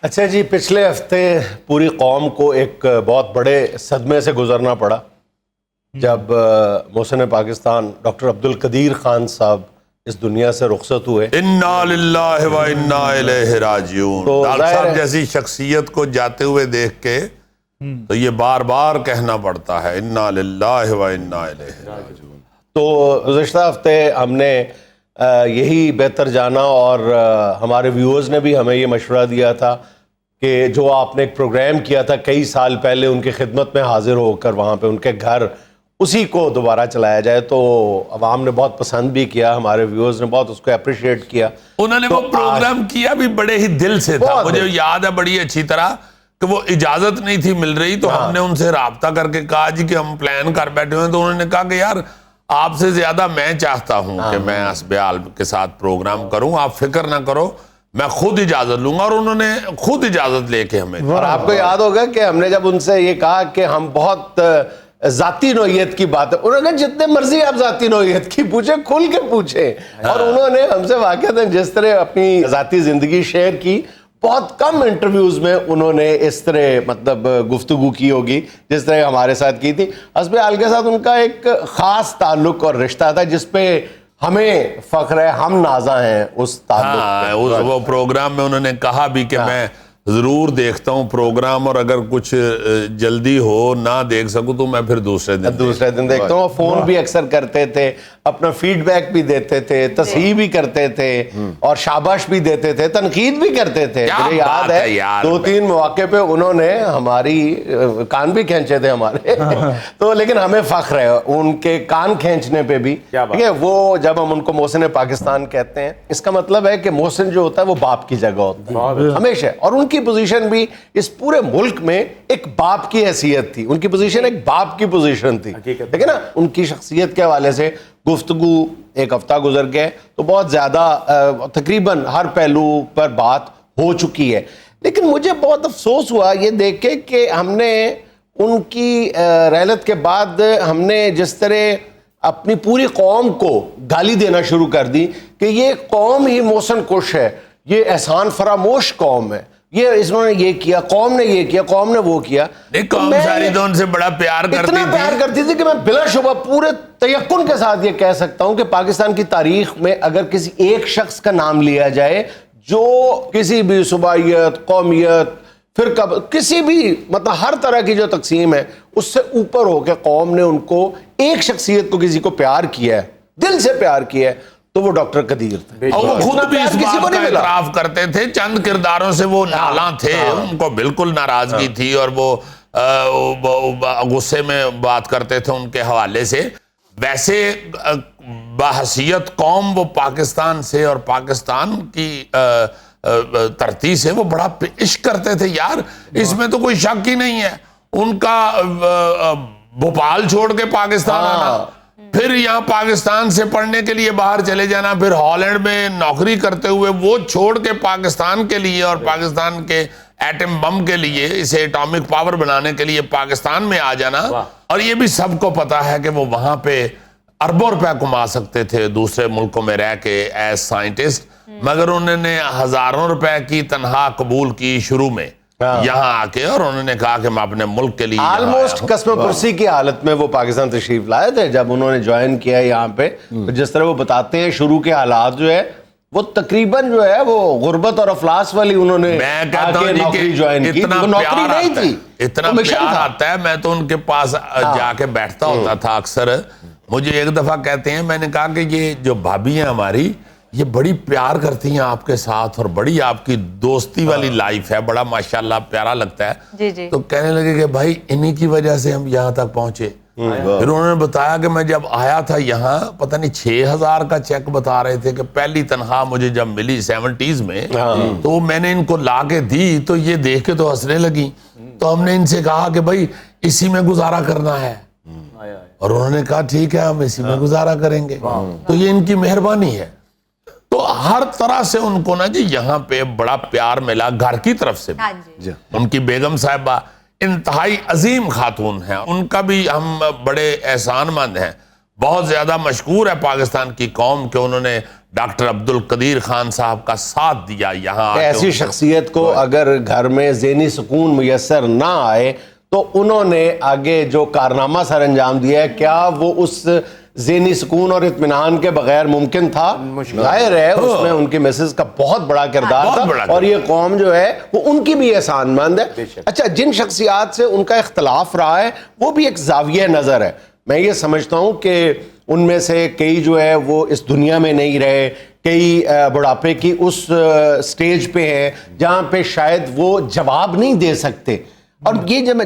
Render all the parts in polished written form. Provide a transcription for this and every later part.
اچھا جی، پچھلے ہفتے پوری قوم کو ایک بہت بڑے صدمے سے گزرنا پڑا جب محسن پاکستان ڈاکٹر عبدالقدیر خان صاحب اس دنیا سے رخصت ہوئے۔ انا للہ و انا الیہ راجعون۔ ڈاکٹر صاحب جیسی شخصیت کو جاتے ہوئے دیکھ کے تو یہ بار بار کہنا پڑتا ہے انا للہ و انا الیہ راجعون۔ تو گزشتہ ہفتے ہم نے یہی بہتر جانا اور ہمارے ویورز نے بھی ہمیں یہ مشورہ دیا تھا کہ جو آپ نے ایک پروگرام کیا تھا کئی سال پہلے ان کی خدمت میں حاضر ہو کر وہاں پہ ان کے گھر، اسی کو دوبارہ چلایا جائے۔ تو عوام نے بہت پسند بھی کیا، ہمارے ویورز نے بہت اس کو اپریشیٹ کیا۔ انہوں نے وہ پروگرام کیا بھی بڑے ہی دل سے تھا، مجھے یاد ہے بڑی اچھی طرح کہ وہ اجازت نہیں تھی مل رہی تو ہم نے ان سے رابطہ کر کے کہا جی کہ ہم پلان کر بیٹھے ہوئے ہیں، تو انہوں نے کہا کہ یار آپ سے زیادہ میں چاہتا ہوں کہ میں حسب حال کے ساتھ پروگرام کروں، آپ فکر نہ کرو، میں خود اجازت لوں گا۔ اور انہوں نے خود اجازت لے کے ہمیں، اور آپ کو یاد ہوگا کہ ہم نے جب ان سے یہ کہا کہ ہم بہت ذاتی نوعیت کی بات ہے، انہوں نے جتنے مرضی آپ ذاتی نوعیت کی پوچھیں، کھل کے پوچھیں۔ اور انہوں نے ہم سے واقعتاً جس طرح اپنی ذاتی زندگی شیئر کی، بہت کم انٹرویوز میں انہوں نے اس طرح مطلب گفتگو کی ہوگی جس طرح ہمارے ساتھ کی تھی۔ حسب حال کے ساتھ ان کا ایک خاص تعلق اور رشتہ تھا جس پہ ہمیں فخر ہے، ہم نازاں ہیں اس تعلق۔ وہ پروگرام میں انہوں نے کہا بھی کہ میں ضرور دیکھتا ہوں پروگرام، اور اگر کچھ جلدی ہو نہ دیکھ سکوں تو میں پھر دوسرے دن دیکھتا ہوں۔ فون بھی اکثر کرتے تھے، اپنا فیڈ بیک بھی دیتے تھے، تصحیح بھی کرتے تھے اور شاباش بھی دیتے تھے، تنقید بھی کرتے تھے۔ مجھے یاد ہے 2-3 مواقع پہ انہوں نے ہماری کان بھی کھینچے تھے ہمارے، تو لیکن ہمیں فخر ہے ان کے کان کھینچنے پہ بھی۔ وہ جب ہم ان کو محسن پاکستان کہتے ہیں، اس کا مطلب ہے کہ محسن جو ہوتا ہے وہ باپ کی جگہ ہوتا ہے ہمیشہ، اور ان کی پوزیشن بھی اس پورے ملک میں ایک باپ کی حیثیت تھی، ان کی پوزیشن ایک باپ کی پوزیشن تھی، ٹھیک ہے نا۔ ان کی شخصیت کے حوالے سے گفتگو ایک ہفتہ گزر گئے تو بہت زیادہ تقریباً ہر پہلو پر بات ہو چکی ہے، لیکن مجھے بہت افسوس ہوا یہ دیکھ کے کہ ہم نے ان کی رحلت کے بعد ہم نے جس طرح اپنی پوری قوم کو گالی دینا شروع کر دی کہ یہ قوم ہی محسن کش ہے، یہ احسان فراموش قوم ہے، یہ اس نے یہ کیا، قوم نے یہ کیا، قوم نے وہ کیا۔ قوم ساری تو ان سے بڑا پیار کرتی تھی، اتنا پیار کرتی تھی کہ میں بلا شبہ پورے تیقن کے ساتھ یہ کہہ سکتا ہوں کہ پاکستان کی تاریخ میں اگر کسی ایک شخص کا نام لیا جائے جو کسی بھی صوبائیت، قومیت، فرقہ، کسی بھی مطلب ہر طرح کی جو تقسیم ہے اس سے اوپر ہو کے قوم نے ان کو ایک شخصیت کو کسی کو پیار کیا ہے، دل سے پیار کیا ہے، تو وہ ڈاکٹر قدیر تھے۔ اور وہ خود بھی اس بات کا اعتراف کرتے تھے، چند کرداروں سے وہ نالاں تھے، ان کو بالکل ناراضگی تھی اور وہ غصے میں بات کرتے تھے ان کے حوالے سے۔ ویسے بحیثیت قوم وہ پاکستان سے اور پاکستان کی ترتی سے وہ بڑا عشق کرتے تھے یار، اس میں تو کوئی شک ہی نہیں ہے۔ ان کا بھوپال چھوڑ کے پاکستان آنا، پھر یہاں پاکستان سے پڑھنے کے لیے باہر چلے جانا، پھر ہالینڈ میں نوکری کرتے ہوئے وہ چھوڑ کے پاکستان کے لیے اور پاکستان کے ایٹم بم کے لیے، اسے ایٹامک پاور بنانے کے لیے پاکستان میں آ جانا۔ اور یہ بھی سب کو پتا ہے کہ وہ وہاں پہ اربوں روپے کما سکتے تھے دوسرے ملکوں میں رہ کے ایز سائنٹسٹ، مگر انہوں نے ہزاروں روپے کی تنخواہ قبول کی شروع میں یہاں آ کے، اور انہوں نے کہا کہ میں اپنے ملک کے لیے آلموسٹ قسم پرسی کی حالت میں وہ پاکستان تشریف لائے تھے جب انہوں نے جوائن کیا یہاں پہ۔ جس طرح وہ بتاتے ہیں شروع کے حالات جو ہے وہ تقریباً جو ہے وہ غربت اور افلاس والی انہوں نے نوکری جوائن کی، وہ نوکری نہیں تھی، اتنا پیار آتا ہے۔ میں تو ان کے پاس جا کے بیٹھتا ہوتا تھا اکثر، مجھے ایک دفعہ کہتے ہیں، میں نے کہا کہ یہ جو بھابھی ہیں ہماری یہ بڑی پیار کرتی ہیں آپ کے ساتھ اور بڑی آپ کی دوستی والی لائف ہے، بڑا ماشاءاللہ پیارا لگتا ہے۔ تو کہنے لگے کہ بھائی انہی کی وجہ سے ہم یہاں تک پہنچے۔ پھر انہوں نے بتایا کہ میں جب آیا تھا یہاں پتہ نہیں 6,000 کا چیک بتا رہے تھے کہ پہلی تنخواہ مجھے جب ملی 70s میں، تو میں نے ان کو لا کے دی تو یہ دیکھ کے تو ہنسنے لگی۔ تو ہم نے ان سے کہا کہ بھائی اسی میں گزارا کرنا ہے، اور انہوں نے کہا ٹھیک ہے ہم اسی میں گزارا کریں گے۔ تو یہ ان کی مہربانی ہے۔ تو ہر طرح سے ان کو نا جی یہاں پہ بڑا پیار ملا گھر کی طرف سے بھی۔ ان کی بیگم صاحبہ انتہائی عظیم خاتون ہیں، ان کا بھی ہم بڑے احسان مند ہیں۔ بہت زیادہ مشکور ہے پاکستان کی قوم کہ انہوں نے ڈاکٹر عبد القدیر خان صاحب کا ساتھ دیا یہاں. ایسی شخصیت کو اگر گھر میں ذہنی سکون میسر نہ آئے تو انہوں نے آگے جو کارنامہ سر انجام دیا ہے، کیا وہ اس ذہنی سکون اور اطمینان کے بغیر ممکن تھا؟ ظاہر ہے اس میں ان کی مسز کا بہت بڑا کردار تھا، اور یہ قوم جو ہے وہ ان کی بھی احسان مند ہے. اچھا، جن شخصیات سے ان کا اختلاف رہا ہے وہ بھی ایک زاویہ نظر ہے. میں یہ سمجھتا ہوں کہ ان میں سے کئی جو ہے وہ اس دنیا میں نہیں رہے، کئی بڑھاپے کی اس سٹیج پہ ہیں جہاں پہ شاید وہ جواب نہیں دے سکتے. اور یہ جو میں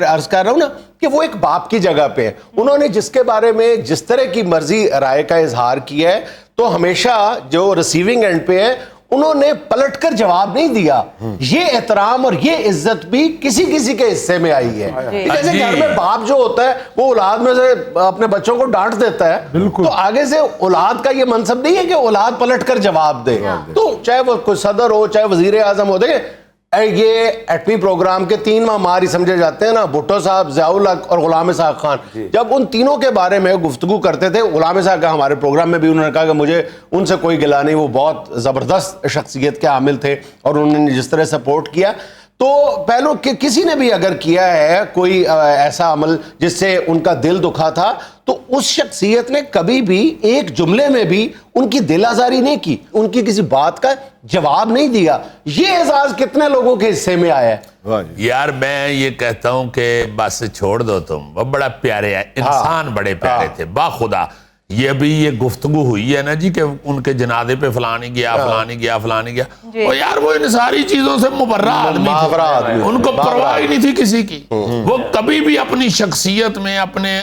عرض کر رہا ہوں نا کہ وہ ایک باپ کی جگہ پہ ہے، انہوں نے جس کے بارے میں جس طرح کی مرضی رائے کا اظہار کیا ہے تو ہمیشہ جو ریسیونگ اینڈ پہ ہے انہوں نے پلٹ کر جواب نہیں دیا. یہ احترام اور یہ عزت بھی کسی کسی کے حصے میں آئی ہے. جیسے گھر میں باپ جو ہوتا ہے وہ اولاد میں سے اپنے بچوں کو ڈانٹ دیتا ہے، تو آگے سے اولاد کا یہ منصب نہیں ہے کہ اولاد پلٹ کر جواب دے. تو چاہے وہ کوئی صدر ہو، چاہے وزیر اعظم ہو، دیکھیں یہ ایٹمی پروگرام کے 3 معمار ہی سمجھے جاتے ہیں نا، بھٹو صاحب، ضیاء الحق اور غلام اسحاق خان. جب ان تینوں کے بارے میں گفتگو کرتے تھے، غلام اسحاق کا ہمارے پروگرام میں بھی انہوں نے کہا کہ مجھے ان سے کوئی گلہ نہیں، وہ بہت زبردست شخصیت کے حامل تھے اور انہوں نے جس طرح سپورٹ کیا. تو پہلو کہ کسی نے بھی اگر کیا ہے کوئی ایسا عمل جس سے ان کا دل دکھا تھا تو اس شخصیت نے کبھی بھی ایک جملے میں بھی ان کی دل آزاری نہیں کی، ان کی کسی بات کا جواب نہیں دیا. یہ اعزاز کتنے لوگوں کے حصے میں آیا ہے؟ یار میں یہ کہتا ہوں کہ بس چھوڑ دو تم، وہ بڑا پیارے ہے انسان، بڑے پیارے تھے باخدا. یہ بھی یہ گفتگو ہوئی ہے نا جی کہ ان کے جنازے پہ فلانی گیا فلانی گیا فلانی گیا، اور یار وہ ان ساری چیزوں سے مبرہ آدمی تھے، ان کو پرواہ ہی نہیں تھی کسی کی. وہ کبھی بھی اپنی شخصیت میں، اپنے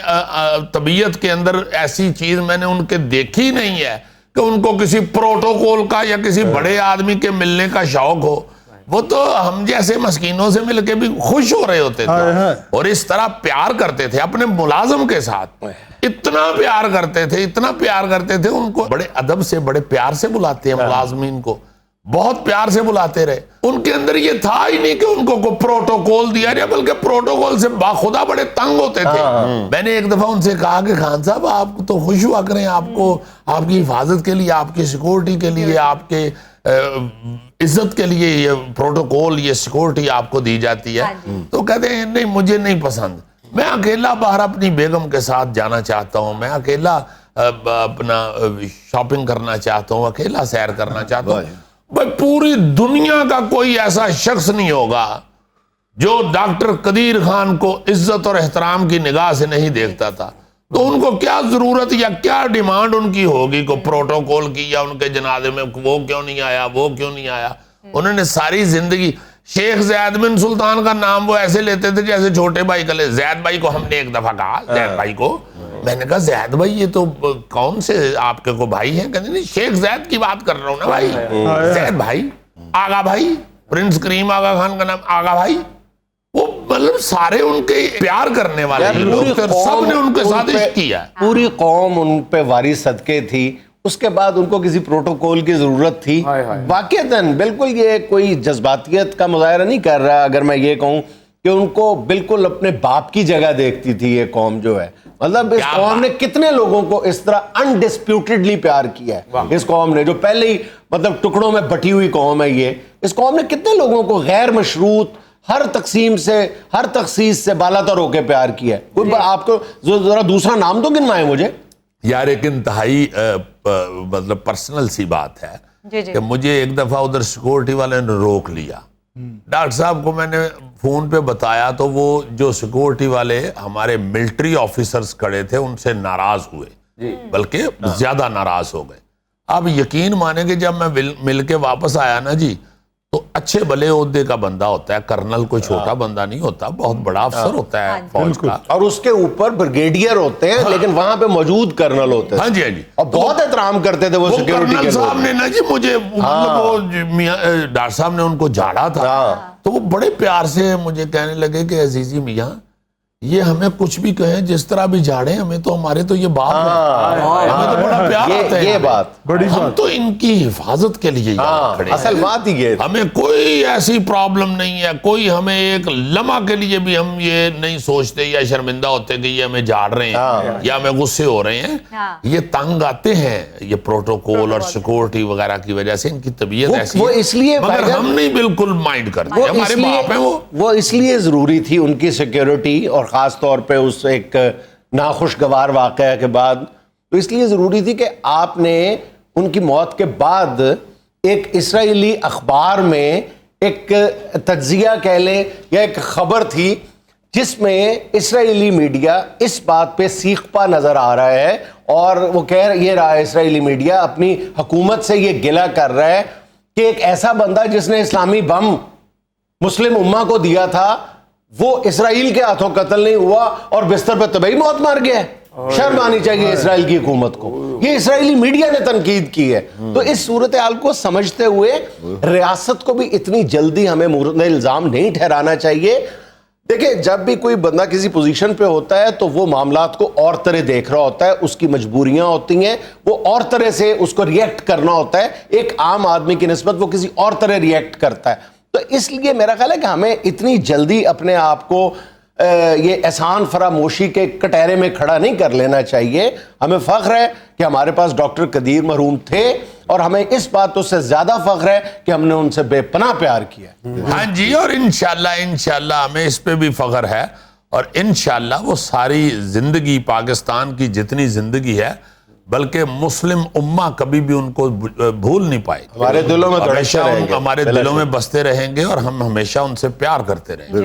طبیعت کے اندر ایسی چیز میں نے ان کے دیکھی نہیں ہے کہ ان کو کسی پروٹوکول کا یا کسی بڑے آدمی کے ملنے کا شوق ہو. وہ تو ہم جیسے مسکینوں سے مل کے بھی خوش ہو رہے ہوتے تھے، اور اس طرح پیار کرتے تھے اپنے ملازم کے ساتھ. اتنا پیار کرتے تھے، اتنا پیار کرتے تھے، ان کو بڑے ادب سے، بڑے پیار سے بلاتے ہیں ملازمین کو، بہت پیار سے بلاتے رہے. ان کے اندر یہ تھا ہی نہیں کہ ان کو کوئی پروٹوکول دیا جائے، بلکہ پروٹوکول سے باخدا بڑے تنگ ہوتے تھے. میں نے ایک دفعہ ان سے کہا کہ خان صاحب آپ تو خوش ہوا کریں، آپ کو آپ کی حفاظت کے لیے، آپ کی سیکورٹی کے لیے، آپ کے عزت کے لیے یہ پروٹوکول، یہ سیکورٹی آپ کو دی جاتی ہے. تو کہتے ہیں نہیں مجھے نہیں پسند، میں اکیلا باہر اپنی بیگم کے ساتھ جانا چاہتا ہوں، میں اکیلا اپنا شاپنگ کرنا چاہتا ہوں، اکیلا سیر کرنا چاہتا ہوں. بھائی پوری دنیا کا کوئی ایسا شخص نہیں ہوگا جو ڈاکٹر قدیر خان کو عزت اور احترام کی نگاہ سے نہیں دیکھتا تھا. تو ان کو کیا ضرورت یا کیا ڈیمانڈ ان کی ہوگی کو پروٹوکول کی، یا ان کے جنازے میں وہ کیوں نہیں آیا، وہ کیوں نہیں آیا. انہوں نے ساری زندگی شیخ زید بن سلطان کا نام وہ ایسے لیتے تھے جیسے چھوٹے بھائی کا لے. زید بھائی کو ہم نے ایک دفعہ کہا، زید بھائی کو میں نے کہا زید بھائی یہ تو کون سے آپ کے کو بھائی ہیں؟ کہتے نہیں شیخ زید کی بات کر رہا ہوں نا بھائی. زید بھائی، آغا بھائی، پرنس کریم آغا خان کا نام آغا بھائی. وہ مطلب سارے ان کے پیار کرنے والے لوگ تھے، سب نے ان کے ساتھ عشق کیا. پوری قوم ان پہ وارث صدقے تھی. اس کے بعد ان کو کسی پروٹوکول کی ضرورت تھی؟ واقعتاً بالکل یہ کوئی جذباتیت کا مظاہرہ نہیں کر رہا اگر میں یہ کہوں کہ ان کو بالکل اپنے باپ کی جگہ دیکھتی تھی یہ قوم جو ہے. مطلب اس قوم نے کتنے لوگوں کو اس طرح انڈسپیوٹڈلی پیار کیا ہے. اس قوم نے جو پہلے ہی مطلب ٹکڑوں میں بٹی ہوئی قوم ہے یہ، اس قوم نے کتنے لوگوں کو غیر مشروط ہر تقسیم سے، ہر تخصیص سے بالاتر ہو کے پیار کیا ہے. کوئی آپ کو ذرا دوسرا نام تو گنوائیں مجھے. یار ایک انتہائی مطلب پرسنل سی بات ہے کہ مجھے ایک دفعہ ادھر سیکورٹی والے نے روک لیا. ڈاکٹر صاحب کو میں نے فون پہ بتایا تو وہ جو سیکورٹی والے ہمارے ملٹری آفیسرز کھڑے تھے ان سے ناراض ہوئے، بلکہ زیادہ ناراض ہو گئے. آپ یقین مانیں کہ جب میں مل کے واپس آیا نا جی، تو اچھے بھلے عہدے کا بندہ ہوتا ہے، کرنل کوئی چھوٹا بندہ نہیں ہوتا، بہت بڑا افسر ہوتا ہے فوج کا، اور اس کے اوپر بریگیڈیئر ہوتے ہیں لیکن وہاں پہ موجود کرنل ہوتے ہیں. ہاں جی ہاں جی، اور بہت احترام کرتے تھے وہ سیکیورٹی کے. کرنل صاحب نے نا جی مجھے مطلب وہ ڈاکٹر صاحب نے ان کو جھاڑا تھا تو وہ بڑے پیار سے مجھے کہنے لگے کہ عزیزی میاں یہ ہمیں کچھ بھی کہیں جس طرح بھی جھاڑیں ہمیں تو ہمارے تو یہ باپ ہے، ہمیں تو بڑا پیار آتا ہے، یہ بات ہم تو ان کی حفاظت کے لیے یہاں کھڑے ہیں، اصل بات ہی یہ ہمیں کوئی ایسی پرابلم نہیں ہے، کوئی ہمیں ایک لمحہ کے لیے بھی ہم یہ نہیں سوچتے یا شرمندہ ہوتے کہ یہ ہمیں جھاڑ رہے ہیں یا ہمیں غصے ہو رہے ہیں، یہ تنگ آتے ہیں یہ پروٹوکول اور سیکورٹی وغیرہ کی وجہ سے، ان کی طبیعت ایسی وہ اس لیے ہے، مگر ہم نہیں بالکل مائنڈ کرتے، ہمارے باپ ہیں وہ اس لیے ضروری تھی ان کی سیکیورٹی، اور خاص طور پہ اس ایک ناخوشگوار واقعہ کے بعد تو اس لیے ضروری تھی کہ آپ نے ان کی موت کے بعد ایک اسرائیلی اخبار میں ایک تجزیہ کہہ لیں یا ایک خبر تھی جس میں اسرائیلی میڈیا اس بات پہ سیخپا نظر آ رہا ہے، اور وہ یہ رہا ہے اسرائیلی میڈیا اپنی حکومت سے یہ گلہ کر رہا ہے کہ ایک ایسا بندہ جس نے اسلامی بم مسلم امہ کو دیا تھا وہ اسرائیل کے ہاتھوں قتل نہیں ہوا اور بستر پہ طبعی موت مار گیا ہے۔ شرم آنی چاہیے اسرائیل کی حکومت کو، یہ اسرائیلی میڈیا نے تنقید کی ہے۔ تو اس صورتحال کو سمجھتے ہوئے ریاست کو بھی اتنی جلدی ہمیں مورد الزام نہیں ٹھہرانا چاہیے۔ دیکھیں جب بھی کوئی بندہ کسی پوزیشن پہ ہوتا ہے تو وہ معاملات کو اور طرح دیکھ رہا ہوتا ہے، اس کی مجبوریاں ہوتی ہیں، وہ اور طرح سے اس کو ریئیکٹ کرنا ہوتا ہے، ایک عام آدمی کی نسبت وہ کسی اور طرح ریئیکٹ کرتا ہے۔ تو اس لیے میرا خیال ہے کہ ہمیں اتنی جلدی اپنے آپ کو یہ احسان فراموشی کے کٹہرے میں کھڑا نہیں کر لینا چاہیے۔ ہمیں فخر ہے کہ ہمارے پاس ڈاکٹر قدیر مرحوم تھے، اور ہمیں اس بات سے زیادہ فخر ہے کہ ہم نے ان سے بے پناہ پیار کیا۔ ہاں جی، اور انشاءاللہ ہمیں اس پہ بھی فخر ہے، اور انشاءاللہ وہ ساری زندگی پاکستان کی جتنی زندگی ہے بلکہ مسلم امہ کبھی بھی ان کو بھول نہیں پائے، ہمارے دلوں میں ہمیشہ ہمارے دلوں میں بستے رہیں گے، اور ہم ہمیشہ ان سے پیار کرتے رہیں گے۔